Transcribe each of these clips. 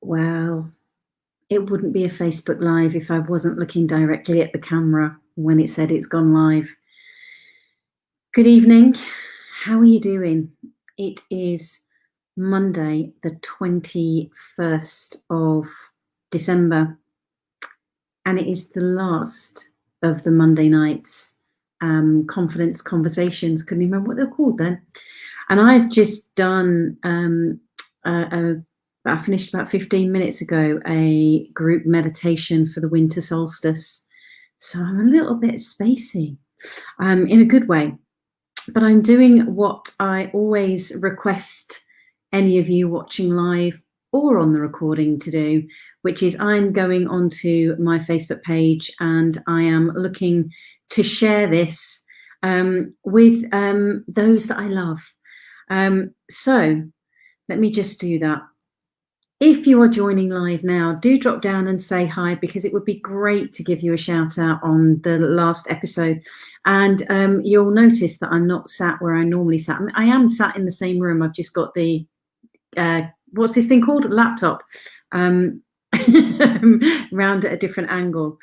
Well, it wouldn't be a Facebook Live if I wasn't looking directly at the camera when it said it's gone live. Good evening. How are you doing? It is Monday, the 21st of December, and it is the last of the Monday nights confidence conversations. Couldn't even remember what they're called then. And I've just done I finished about 15 minutes ago a group meditation for the winter solstice. So I'm a little bit spacey in a good way. But I'm doing what I always request any of you watching live or on the recording to do, which is I'm going onto my Facebook page and I am looking to share this with those that I love. So let me just do that. If you are joining live now, do drop down and say hi, because it would be great to give you a shout out on the last episode. And you'll notice that I'm not sat where I normally sat. I am sat in the same room. I've just got the, what's this thing called? Laptop, round at a different angle.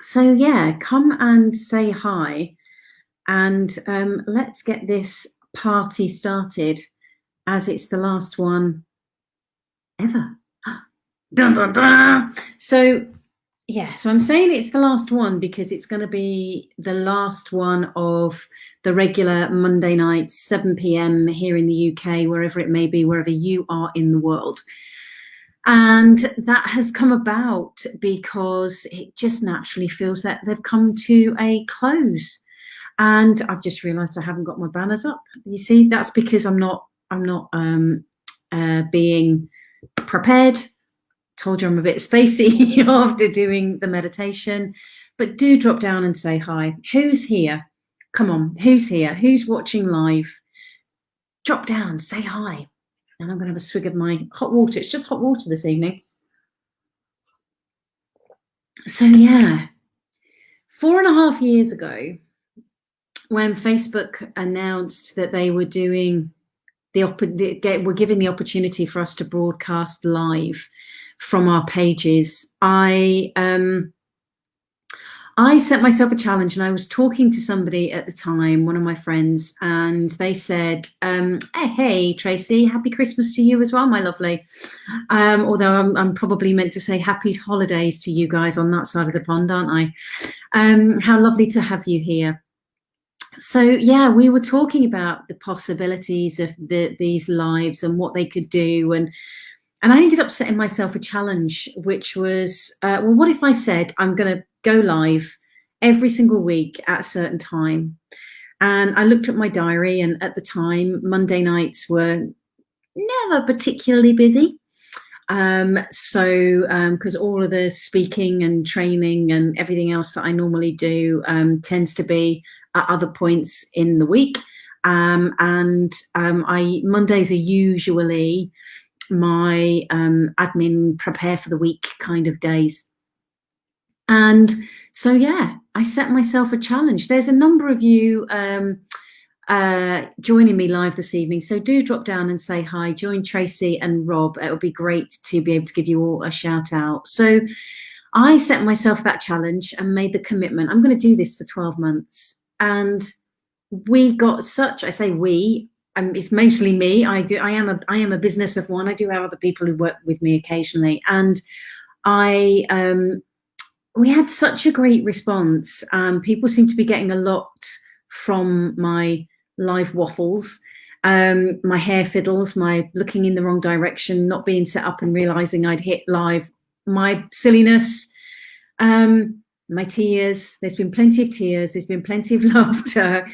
So yeah, come and say hi and let's get this party started, as it's the last one ever. Dun, dun, dun. So yeah, so I'm saying it's the last one because it's going to be the last one of the regular Monday nights, 7 p.m. here in the UK, wherever it may be, wherever you are in the world. And that has come about because it just naturally feels that they've come to a close. And I've just realized I haven't got my banners up. You see, that's because I'm not being prepared. Told you I'm a bit spacey after doing the meditation, but do drop down and say hi. Who's here? Come on, who's here? Who's watching live? Drop down, say hi. And I'm going to have a swig of my hot water. It's just hot water this evening. So yeah, 4.5 years ago, when Facebook announced that they were doing we're giving the opportunity for us to broadcast live from our pages, I set myself a challenge, and I was talking to somebody at the time, one of my friends, and they said, hey Tracy, happy Christmas to you as well, my lovely. Although I'm probably meant to say happy holidays to you guys on that side of the pond, aren't I? How lovely to have you here. So yeah, we were talking about the possibilities of these lives and what they could do, and I ended up setting myself a challenge, which was, well, what if I said I'm going to go live every single week at a certain time? And I looked at my diary, and at the time, Monday nights were never particularly busy. Because all of the speaking and training and everything else that I normally do tends to be at other points in the week. Mondays are usually my admin prepare for the week kind of days. And so, yeah, I set myself a challenge. There's a number of you joining me live this evening, so do drop down and say hi. Join Tracy and Rob. It would be great to be able to give you all a shout out. So I set myself that challenge and made the commitment. I'm going to do this for 12 months. And we got such, I say we, it's mostly me. I am a business of one. I do have other people who work with me occasionally, and we had such a great response. People seem to be getting a lot from my live waffles, my hair fiddles, my looking in the wrong direction, not being set up and realizing I'd hit live, my silliness, my tears. There's been plenty of tears. There's been plenty of laughter.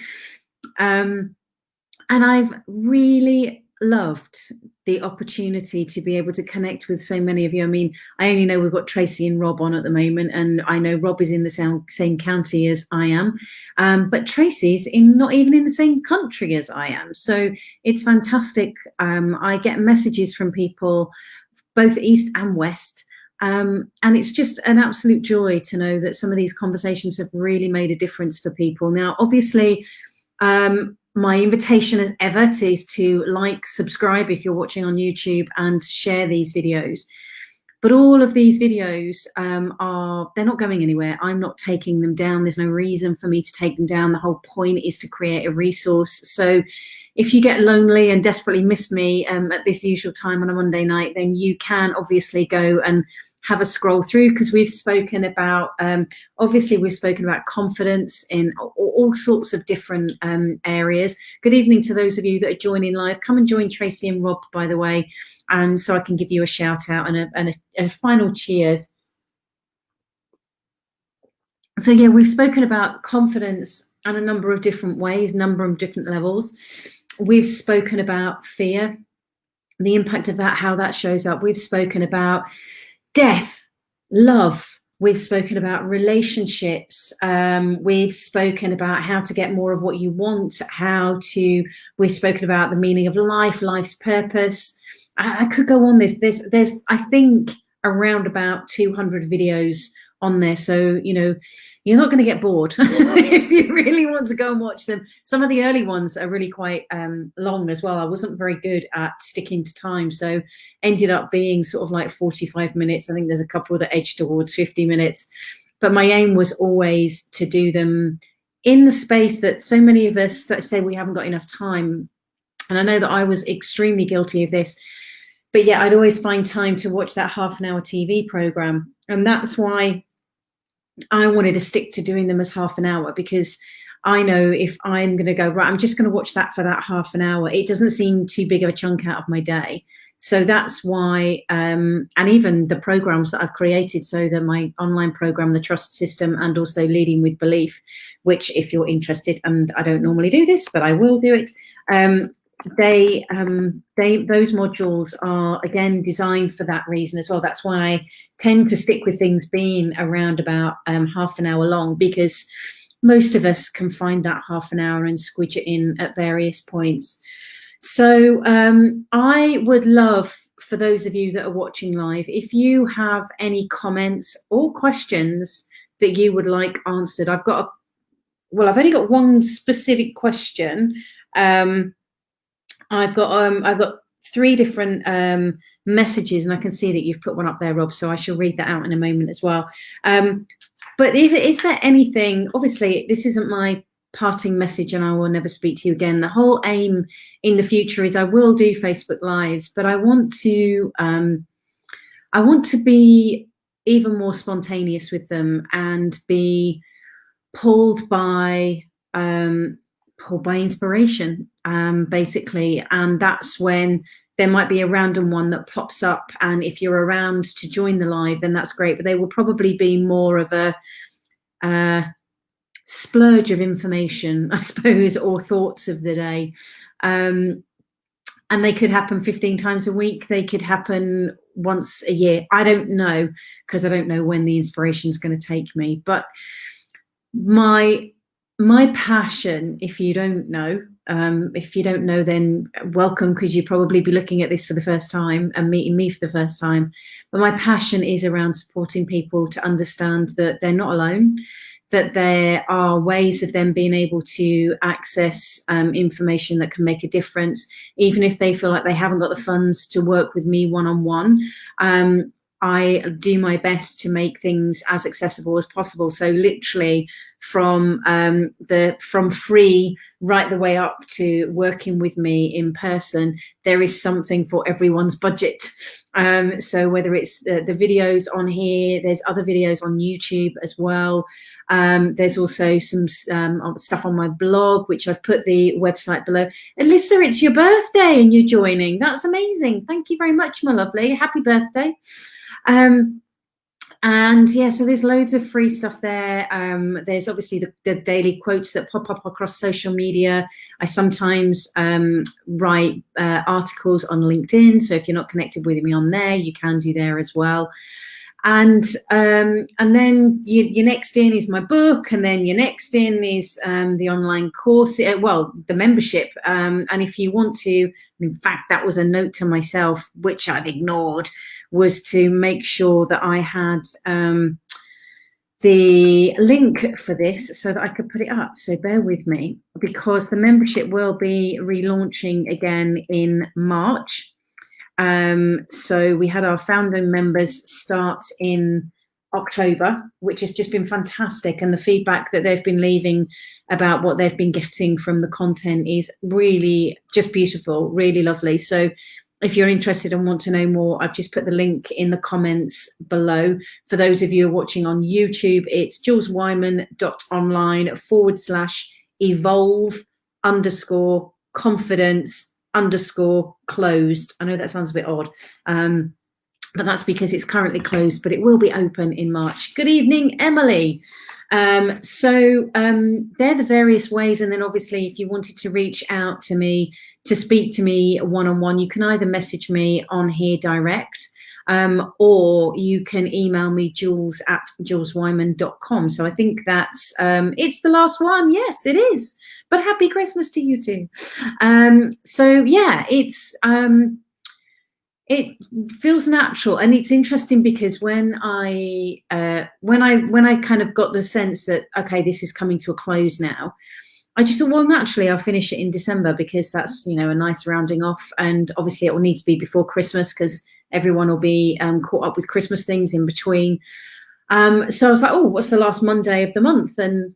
And I've really loved the opportunity to be able to connect with so many of you. I mean, I only know we've got Tracy and Rob on at the moment, and I know Rob is in the same county as I am, but Tracy's not even in the same country as I am. So it's fantastic. I get messages from people both east and west, and it's just an absolute joy to know that some of these conversations have really made a difference for people. Now, obviously, my invitation as ever is to like, subscribe if you're watching on YouTube, and share these videos. But all of these videos they're not going anywhere. I'm not taking them down. There's no reason for me to take them down. The whole point is to create a resource. So if you get lonely and desperately miss me at this usual time on a Monday night, then you can obviously go and have a scroll through, because we've spoken about, obviously we've spoken about confidence in all sorts of different areas. Good evening to those of you that are joining live. Come and join Tracy and Rob, by the way, so I can give you a shout out and a final cheers. So yeah, we've spoken about confidence in a number of different ways, number of different levels. We've spoken about fear, the impact of that, how that shows up. We've spoken about death, love. We've spoken about relationships. We've spoken about how to get more of what you want, we've spoken about the meaning of life, life's purpose. I could go on this. There's I think around about 200 videos on there. So, you know, you're not going to get bored if you really want to go and watch them. Some of the early ones are really quite long as well. I wasn't very good at sticking to time, so ended up being sort of like 45 minutes. I think there's a couple that edged towards 50 minutes. But my aim was always to do them in the space that so many of us that say we haven't got enough time. And I know that I was extremely guilty of this. But yeah, I'd always find time to watch that half-an-hour TV program. And that's why I wanted to stick to doing them as half an hour, because I know if I'm going to go, right, I'm just going to watch that for that half an hour, it doesn't seem too big of a chunk out of my day. So that's why, and even the programs that I've created, so that my online program, the Trust System, and also Leading with Belief, which if you're interested, and I don't normally do this, but I will do it, those modules are again designed for that reason as well. That's why I tend to stick with things being around about half an hour long, because most of us can find that half an hour and squidge it in at various points. So I would love, for those of you that are watching live, if you have any comments or questions that you would like answered. I've only got one specific question. I've got 3 different messages, and I can see that you've put one up there, Rob, so I shall read that out in a moment as well. But is there anything, obviously this isn't my parting message and I will never speak to you again. The whole aim in the future is I will do Facebook Lives, but I want to be even more spontaneous with them and be pulled by inspiration, basically. And that's when there might be a random one that pops up, and if you're around to join the live, then that's great. But they will probably be more of a splurge of information, I suppose, or thoughts of the day. And they could happen 15 times a week. They could happen once a year. I don't know, because I don't know when the inspiration is going to take me. But my passion, if you don't know, then welcome, because you'd probably be looking at this for the first time and meeting me for the first time. But my passion is around supporting people to understand that they're not alone, that there are ways of them being able to access information that can make a difference, even if they feel like they haven't got the funds to work with me one-on-one. I do my best to make things as accessible as possible. So literally from free right the way up to working with me in person, there is something for everyone's budget. So whether it's the videos on here, there's other videos on YouTube as well. There's also some stuff on my blog, which I've put the website below. Alyssa, it's your birthday and you're joining. That's amazing. Thank you very much, my lovely. Happy birthday. And yeah, so there's loads of free stuff there. There's obviously the daily quotes that pop up across social media. I sometimes write articles on LinkedIn, so if you're not connected with me on there, you can do there as well. And then your next in is my book, and then your next in is the online course, the membership. And if you want to, in fact, that was a note to myself, which I've ignored, was to make sure that I had the link for this so that I could put it up. So bear with me, because the membership will be relaunching again in March. So we had our founding members start in October, which has just been fantastic. And the feedback that they've been leaving about what they've been getting from the content is really just beautiful, really lovely. So if you're interested and want to know more, I've just put the link in the comments below. For those of you who are watching on YouTube, it's juleswyman.online/evolve_confidence_closed. I know that sounds a bit odd, but that's because it's currently closed, but it will be open in March. Good evening, Emily. They're the various ways. And then obviously, if you wanted to reach out to me, to speak to me one-on-one, you can either message me on here direct, or you can email me jules@juleswyman.com. So I think that's, it's the last one. Yes, it is. But happy Christmas to you too. So yeah, it feels natural, and it's interesting because when I kind of got the sense that, okay, this is coming to a close now, I just thought, well, naturally I'll finish it in December, because that's, you know, a nice rounding off, and obviously it will need to be before Christmas because everyone will be caught up with Christmas things in between. So I was like, oh, what's the last Monday of the month? And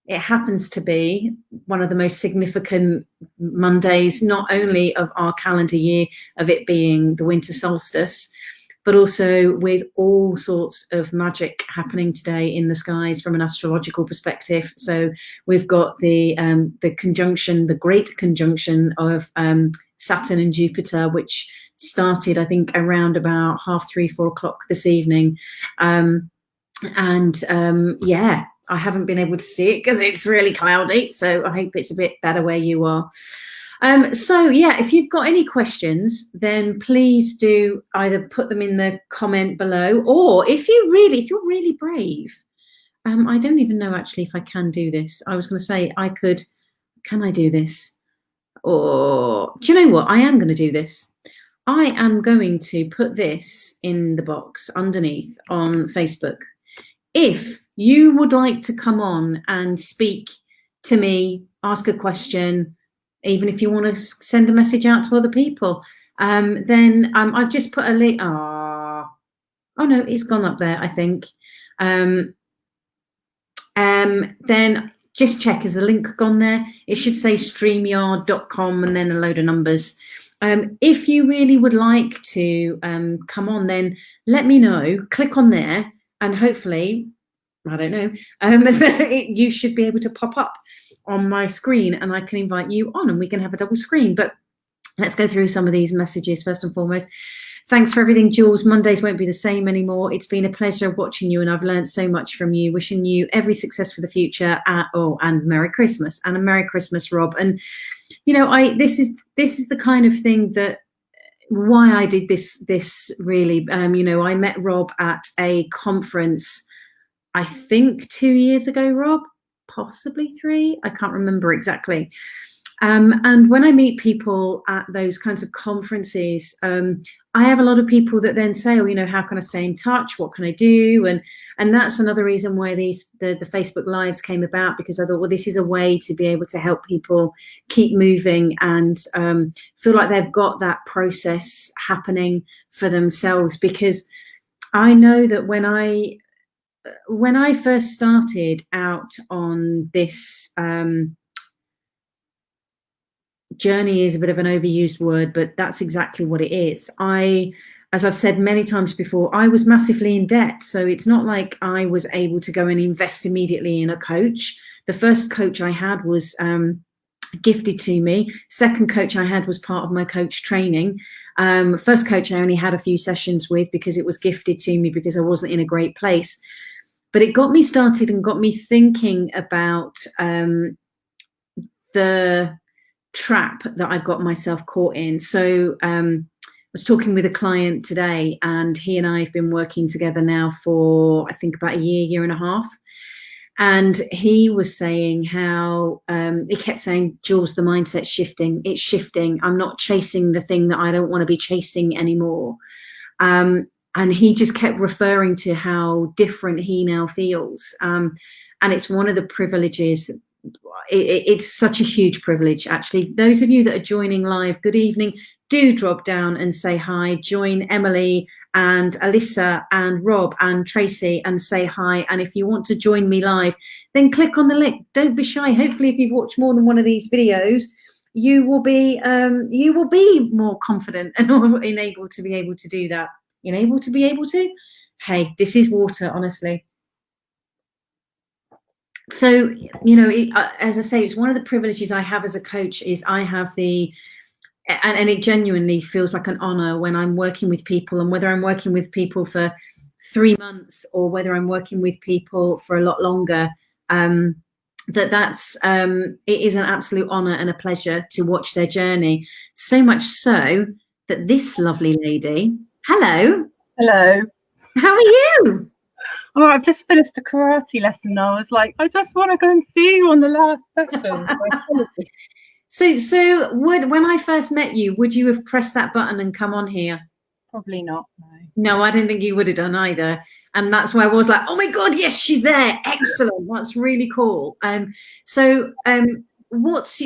it happens to be one of the most significant Mondays, not only of our calendar year, of it being the winter solstice, but also with all sorts of magic happening today in the skies from an astrological perspective. So we've got the conjunction, the great conjunction of Saturn and Jupiter, which started, I think, around about 3:30, 4 o'clock this evening. Yeah, I haven't been able to see it because it's really cloudy. So I hope it's a bit better where you are. So yeah, if you've got any questions, then please do either put them in the comment below, or if you're really brave, I don't even know actually if I can do this. I was going to say can I do this? Or do you know what? I am going to do this. I am going to put this in the box underneath on Facebook. If you would like to come on and speak to me, ask a question, even if you want to send a message out to other people, then I've just put a link. Oh no, it's gone up there, I think. Then just check, is the link gone there? It should say streamyard.com and then a load of numbers. If you really would like to come on, then let me know. Click on there, and hopefully, I don't know, you should be able to pop up on my screen, and I can invite you on and we can have a double screen. But let's go through some of these messages first and foremost. Thanks for everything, Jules. Mondays won't be the same anymore. It's been a pleasure watching you, and I've learned so much from you. Wishing you every success for the future. And Merry Christmas, and a Merry Christmas, Rob. And you know, this is the kind of thing that why I did this really. You know, I met Rob at a conference, I think 2 years ago, Rob, possibly 3. I can't remember exactly. And when I meet people at those kinds of conferences, I have a lot of people that then say, oh, you know, how can I stay in touch? What can I do? And that's another reason why the Facebook Lives came about, because I thought, well, this is a way to be able to help people keep moving and feel like they've got that process happening for themselves. Because I know that when I first started out on this journey, is a bit of an overused word, but that's exactly what it is. As I've said many times before, I was massively in debt. So it's not like I was able to go and invest immediately in a coach. The first coach I had was gifted to me. Second coach I had was part of my coach training. First coach I only had a few sessions with because it was gifted to me because I wasn't in a great place. But it got me started and got me thinking about the trap that I've got myself caught in. So I was talking with a client today, and he and I have been working together now for, I think, about a year and a half. And he was saying how he kept saying, Jules, the mindset's shifting. It's shifting. I'm not chasing the thing that I don't want to be chasing anymore. And and he just kept referring to how different he now feels. And it's one of the privileges. It's such a huge privilege, actually. Those of you that are joining live, good evening. Do drop down and say hi. Join Emily and Alyssa and Rob and Tracy and say hi. And if you want to join me live, then click on the link. Don't be shy. Hopefully, if you've watched more than one of these videos, you will be more confident and able to do that. Able to. Hey, this is water, honestly. So, as I say, it's one of the privileges I have as a coach is I have and it genuinely feels like an honor when I'm working with people, and whether I'm working with people for 3 months or whether I'm working with people for a lot longer, that's it is an absolute honor and a pleasure to watch their journey. So much so that this lovely lady, hello. How are you? Oh, I've just finished a karate lesson and I was like, I just want to go and see you on the last session. So when I first met you, would you have pressed that button and come on here? Probably not, no. I don't think you would have done either. And that's why I was like, oh my God, yes, she's there. Excellent. That's really cool. What's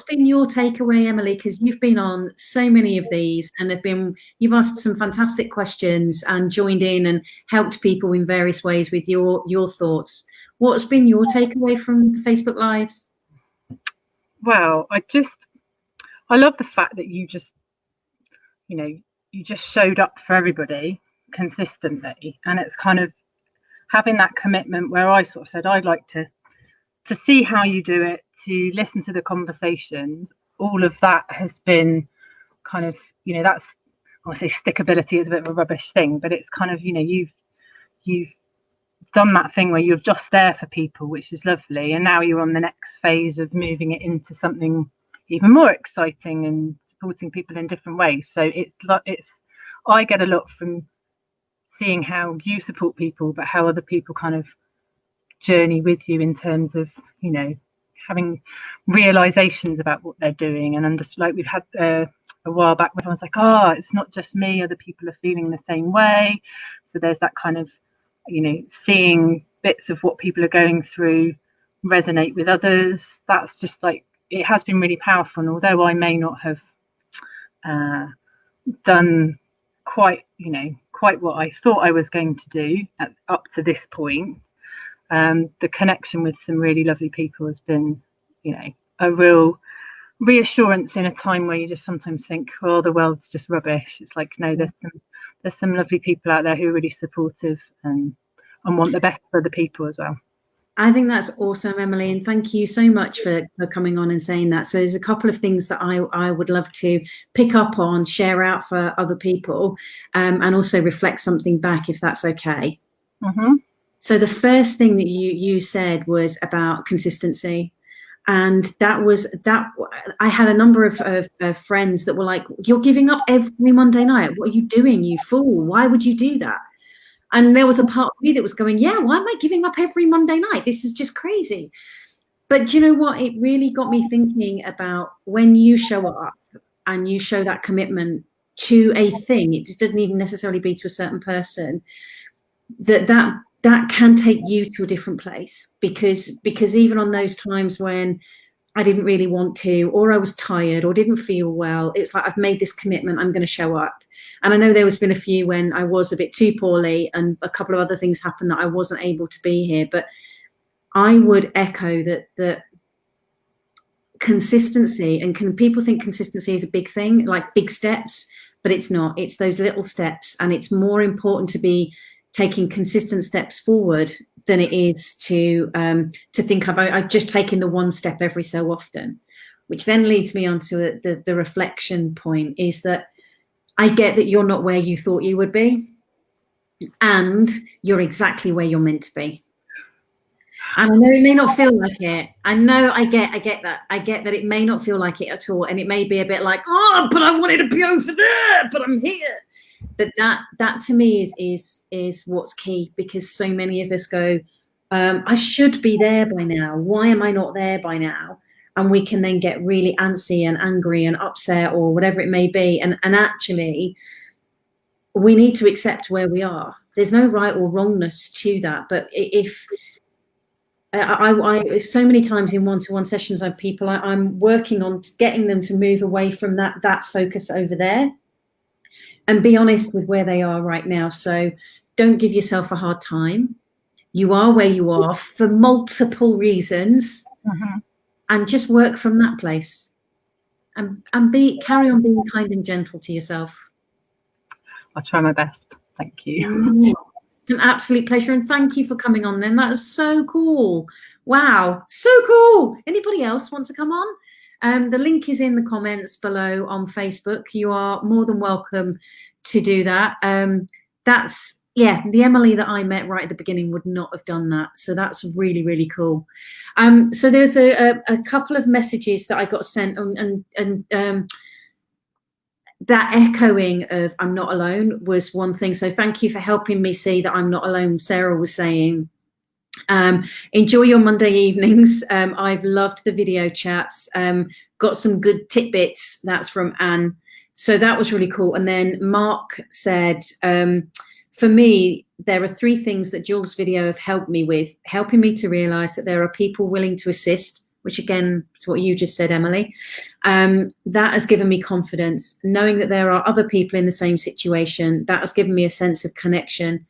been your takeaway, Emily? Because you've been on so many of these and you've asked some fantastic questions and joined in and helped people in various ways with your thoughts. What's been your takeaway from the Facebook Lives? Well, I love the fact that you just showed up for everybody consistently, and it's kind of having that commitment where I sort of said I'd like to see how you do it, to listen to the conversations. All of that has been kind of, that's, I want to say stickability is a bit of a rubbish thing, but it's kind of, you've done that thing where you're just there for people, which is lovely, and now you're on the next phase of moving it into something even more exciting and supporting people in different ways. So I get a lot from seeing how you support people, but how other people kind of journey with you in terms of having realizations about what they're doing, and like we've had a while back when everyone's like, oh, it's not just me, other people are feeling the same way. So there's that kind of seeing bits of what people are going through resonate with others. That's just like, it has been really powerful. And although I may not have done quite what I thought I was going to do up to this point, the connection with some really lovely people has been a real reassurance in a time where you just sometimes think, well, the world's just rubbish. It's like, no, there's some lovely people out there who are really supportive and want the best for the people as well. I think that's awesome, Emily, and thank you so much for coming on and saying that. So there's a couple of things that I would love to pick up on, share out for other people, and also reflect something back, if that's okay. Mm-hmm. So the first thing that you said was about consistency. And that I had a number of friends that were like, you're giving up every Monday night. What are you doing, you fool? Why would you do that? And there was a part of me that was going, yeah, why am I giving up every Monday night? This is just crazy. But you know what? It really got me thinking about when you show up and you show that commitment to a thing, it doesn't even necessarily be to a certain person, that can take you to a different place, because even on those times when I didn't really want to, or I was tired or didn't feel well, it's like, I've made this commitment, I'm going to show up. And I know there has been a few when I was a bit too poorly and a couple of other things happened that I wasn't able to be here. But I would echo that consistency, and people think consistency is a big thing, like big steps, but it's not. It's those little steps, and it's more important to be taking consistent steps forward than it is to think I've just taken the one step every so often, which then leads me on to the reflection point, is that I get that you're not where you thought you would be, and you're exactly where you're meant to be. And I know it may not feel like it. I know I get that. I get that it may not feel like it at all, and it may be a bit like, oh, but I wanted to be over there, but I'm here. But that to me is what's key, because so many of us go, I should be there by now. Why am I not there by now? And we can then get really antsy and angry and upset or whatever it may be. And actually, we need to accept where we are. There's no right or wrongness to that. But if I so many times in one-to-one sessions, I have people, I'm working on getting them to move away from that focus over there and be honest with where they are right now. So don't give yourself a hard time. You are where you are for multiple reasons, and just work from that place, and carry on being kind and gentle to yourself. I'll try my best. Thank you. It's an absolute pleasure, and thank you for coming on then. That is so cool. Wow, so cool. Anybody else want to come on? The link is in the comments below on Facebook. You are more than welcome to do that. That's, yeah, the Emily that I met right at the beginning would not have done that. So that's really, really cool. So there's a couple of messages that I got sent, and that echoing of I'm not alone was one thing. So thank you for helping me see that I'm not alone. Sarah was saying, enjoy your Monday evenings. I've loved the video chats. Got some good tidbits. That's from Anne. So that was really cool. And then Mark said, for me, there are 3 things that Jules' video have helped me with, helping me to realize that there are people willing to assist, which again is what you just said, Emily. That has given me confidence. Knowing that there are other people in the same situation, that has given me a sense of connection.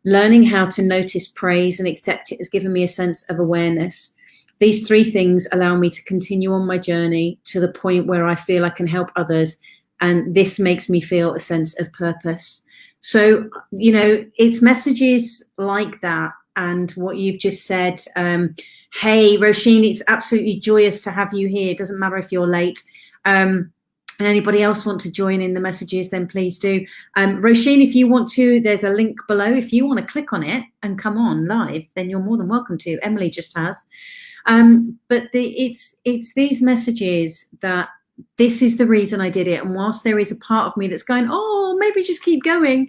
Learning how to notice praise and accept it has given me a sense of awareness. These 3 things allow me to continue on my journey to the point where I feel I can help others. And this makes me feel a sense of purpose. So, you know, it's messages like that. And what you've just said, hey, Roisin, it's absolutely joyous to have you here. It doesn't matter if you're late. And anybody else want to join in the messages, then please do. Roisin, if you want to, there's a link below. If you want to click on it and come on live, then you're more than welcome to. Emily just has. But it's these messages that this is the reason I did it. And whilst there is a part of me that's going, oh, maybe just keep going,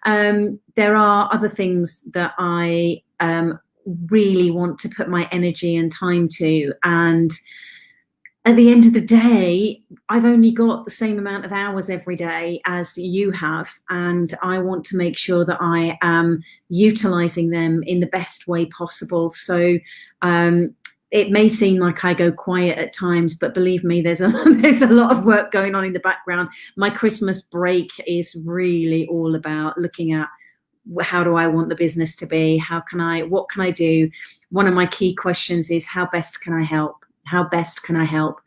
there are other things that I really want to put my energy and time to. And at the end of the day, I've only got the same amount of hours every day as you have. And I want to make sure that I am utilizing them in the best way possible. So it may seem like I go quiet at times, but believe me, there's a lot of work going on in the background. My Christmas break is really all about looking at how do I want the business to be? What can I do? One of my key questions is how best can I help? How best can I help?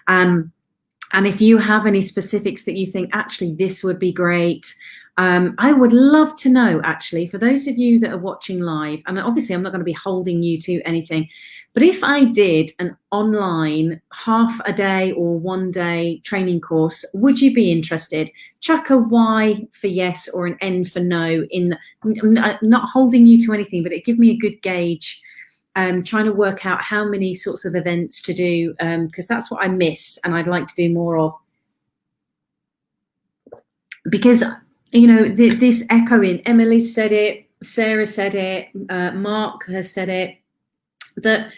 And if you have any specifics that you think, actually, this would be great, I would love to know, actually, for those of you that are watching live, and obviously I'm not going to be holding you to anything, but if I did an online half a day or 1 day training course, would you be interested? Chuck a Y for yes or an N for no. I'm not holding you to anything, but it give me a good gauge. Trying to work out how many sorts of events to do, because that's what I miss and I'd like to do more of. Because, you know, this echoing, Emily said it, Sarah said it, Mark has said it, that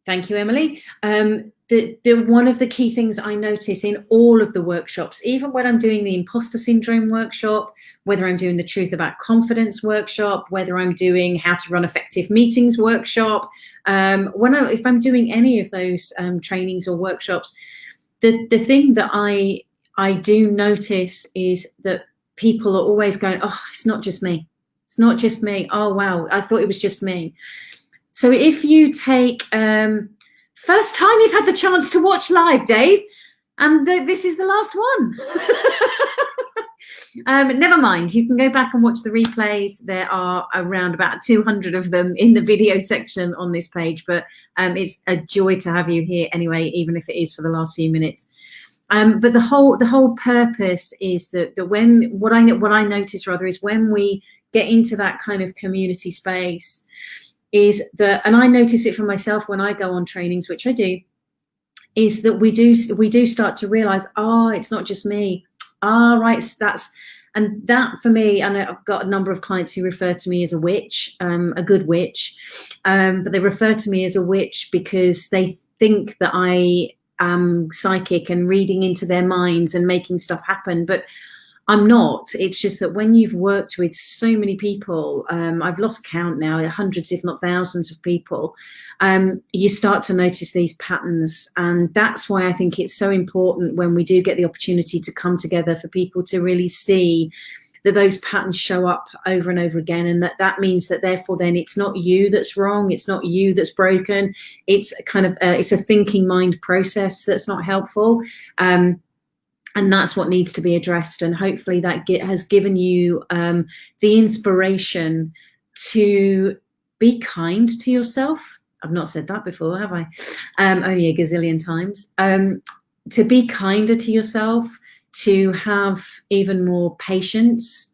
thank you, Emily, one of the key things I notice in all of the workshops, even when I'm doing the imposter syndrome workshop, whether I'm doing the truth about confidence workshop, whether I'm doing how to run effective meetings workshop, if I'm doing any of those trainings or workshops, the thing that I do notice is that people are always going, oh, it's not just me. It's not just me. Oh, wow, I thought it was just me. So if you take... first time you've had the chance to watch live, Dave, and this is the last one. Never mind, you can go back and watch the replays. There are around about 200 of them in the video section on this page, but it's a joy to have you here anyway, even if it is for the last few minutes. But the whole purpose is that what I notice rather is when we get into that kind of community space, is that, and I notice it for myself when I go on trainings, which I do, is that we do start to realize, it's not just me. Right, and that for me, and I've got a number of clients who refer to me as a witch, a good witch, but they refer to me as a witch because they think that I am psychic and reading into their minds and making stuff happen. But I'm not. It's just that when you've worked with so many people, I've lost count now, hundreds, if not thousands of people, you start to notice these patterns. And that's why I think it's so important when we do get the opportunity to come together for people to really see that those patterns show up over and over again, and that means that therefore then it's not you that's wrong, it's not you that's broken, it's kind of it's a thinking mind process that's not helpful, and that's what needs to be addressed. And hopefully that has given you the inspiration to be kind to yourself. I've not said that before, have I? Only a gazillion times. To be kinder to yourself, to have even more patience,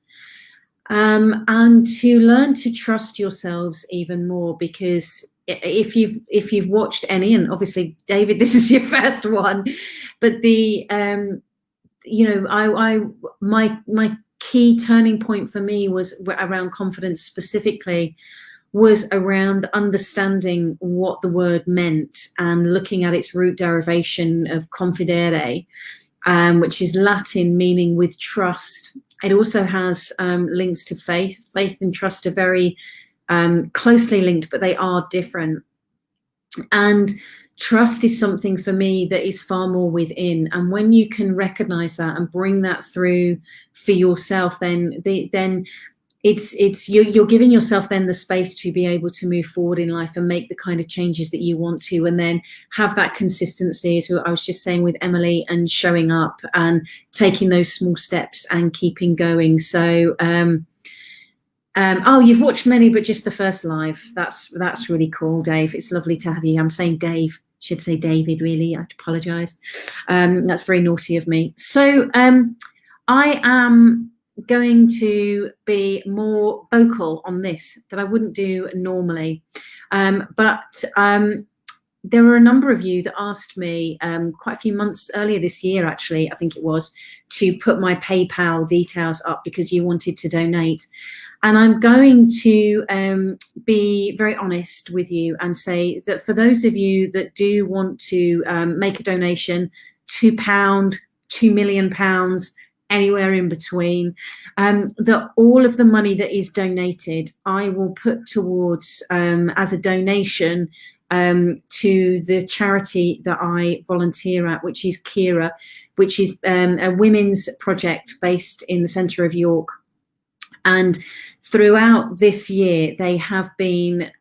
and to learn to trust yourselves even more. Because if you've watched any, and obviously David, this is your first one, but the my key turning point for me was around confidence specifically, was around understanding what the word meant and looking at its root derivation of confidere, which is Latin meaning with trust. It also has links to faith. Faith and trust are very closely linked, but they are different. And trust is something for me that is far more within. And when you can recognize that and bring that through for yourself, then you're giving yourself then the space to be able to move forward in life and make the kind of changes that you want to, and then have that consistency, as I was just saying with Emily, and showing up and taking those small steps and keeping going. So oh, you've watched many, but just the first live. That's really cool, Dave. It's lovely to have you. I'm saying Dave, should say David, really. I apologize. That's very naughty of me. So I am going to be more vocal on this that I wouldn't do normally, but there were a number of you that asked me quite a few months earlier this year, actually, I think it was, to put my PayPal details up because you wanted to donate. And I'm going to be very honest with you and say that for those of you that do want to make a donation, £2, £2 million, anywhere in between, that all of the money that is donated, I will put towards as a donation to the charity that I volunteer at, which is Kira, which is a women's project based in the centre of York. And throughout this year, they have been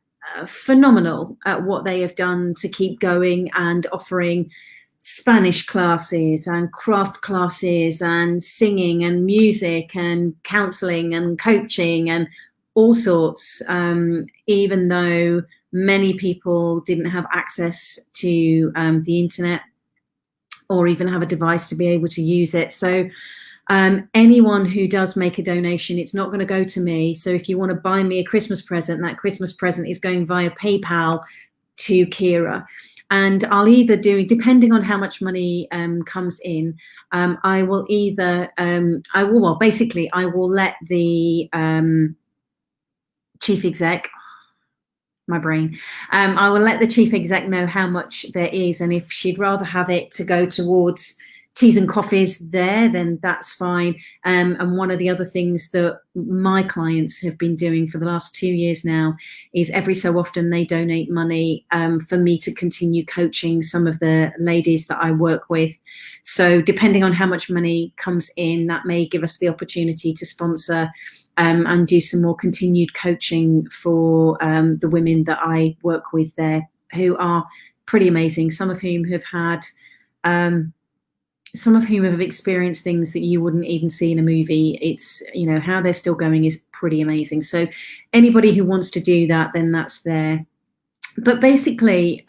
phenomenal at what they have done to keep going and offering Spanish classes and craft classes and singing and music and counselling and coaching and all sorts, even though many people didn't have access to the internet or even have a device to be able to use it. So anyone who does make a donation, it's not going to go to me. So if you want to buy me a Christmas present, that Christmas present is going via PayPal to Kira. And I'll either do, depending on how much money comes in, I will either, I will let the chief exec, my brain, I will let the chief exec know how much there is. And if she'd rather have it to go towards teas and coffees there, then that's fine. And one of the other things that my clients have been doing for the last 2 years now is every so often they donate money for me to continue coaching some of the ladies that I work with. So depending on how much money comes in, that may give us the opportunity to sponsor and do some more continued coaching for the women that I work with there, who are pretty amazing, some of whom have had some of whom have experienced things that you wouldn't even see in a movie. It's, you know, how they're still going is pretty amazing. So anybody who wants to do that, then that's there. But basically,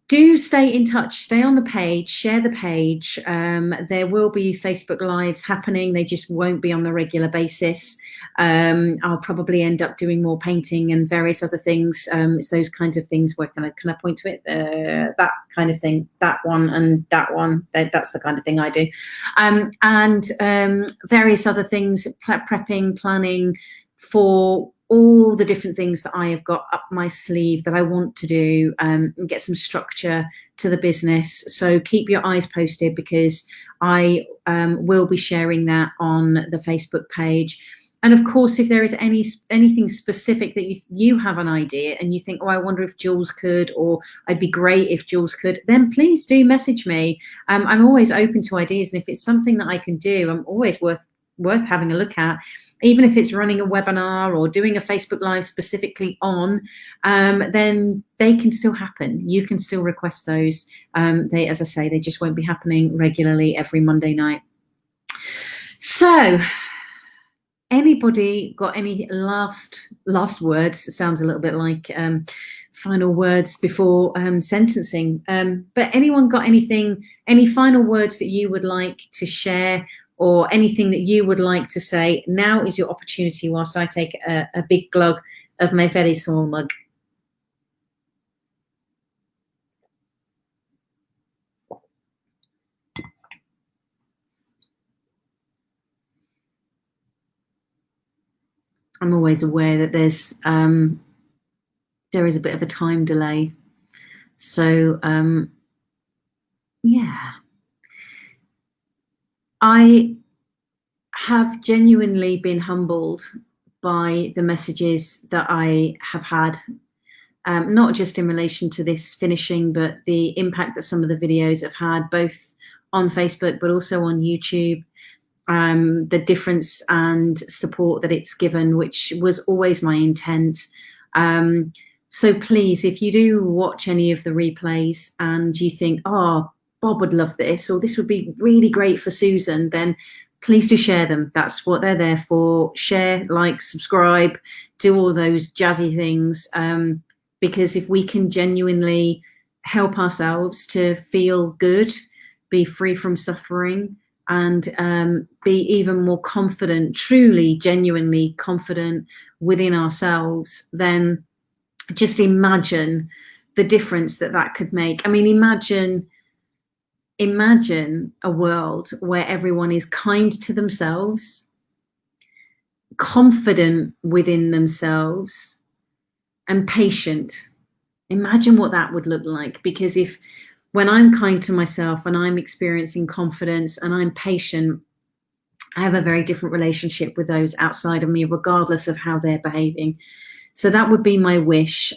do stay in touch, stay on the page, share the page. There will be Facebook Lives happening. They just won't be on the regular basis. I'll probably end up doing more painting and various other things. It's those kinds of things where can I point to it? That kind of thing, that one and that one. That's the kind of thing I do. And various other things, prepping, planning for all the different things that I have got up my sleeve that I want to do, and get some structure to the business. So keep your eyes posted, because I will be sharing that on the Facebook page. And of course, if there is anything specific that you have an idea and you think, oh, I wonder if Jules could, or I'd be great if Jules could, then please do message me. I'm always open to ideas, and if it's something that I can do, I'm always worth having a look at. Even if it's running a webinar or doing a Facebook Live specifically on, then they can still happen. You can still request those. They, as I say, they just won't be happening regularly every Monday night. So, anybody got any last words? It sounds a little bit like final words before sentencing. But anyone got any final words that you would like to share, or anything that you would like to say? Now is your opportunity, whilst I take a big glug of my very small mug. I'm always aware that there is a bit of a time delay. So, yeah. I have genuinely been humbled by the messages that I have had, not just in relation to this finishing, but the impact that some of the videos have had, both on Facebook but also on YouTube. The difference and support that it's given, which was always my intent. So please, if you do watch any of the replays and you think, oh, Bob would love this, or this would be really great for Susan, then please do share them. That's what they're there for. Share, like, subscribe, do all those jazzy things. Because if we can genuinely help ourselves to feel good, be free from suffering, and be even more confident, truly, genuinely confident within ourselves, then just imagine the difference that could make. I mean, imagine a world where everyone is kind to themselves, confident within themselves, and patient. Imagine what that would look like. Because when I'm kind to myself and I'm experiencing confidence and I'm patient, I have a very different relationship with those outside of me, regardless of how they're behaving. So that would be my wish.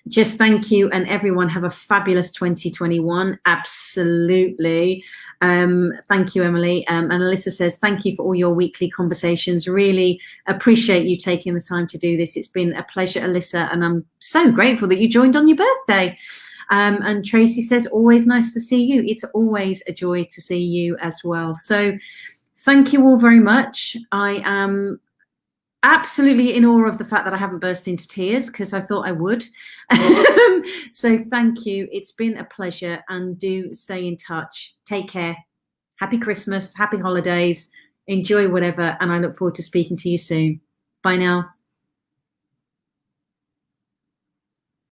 Just thank you, and everyone have a fabulous 2021. Absolutely. Thank you, Emily. And Alyssa says, thank you for all your weekly conversations. Really appreciate you taking the time to do this. It's been a pleasure, Alyssa, and I'm so grateful that you joined on your birthday. And Tracy says, always nice to see you. It's always a joy to see you as well. So thank you all very much. I am absolutely in awe of the fact that I haven't burst into tears, because I thought I would. So thank you. It's been a pleasure, and do stay in touch. Take care. Happy Christmas. Happy holidays. Enjoy whatever. And I look forward to speaking to you soon. Bye now.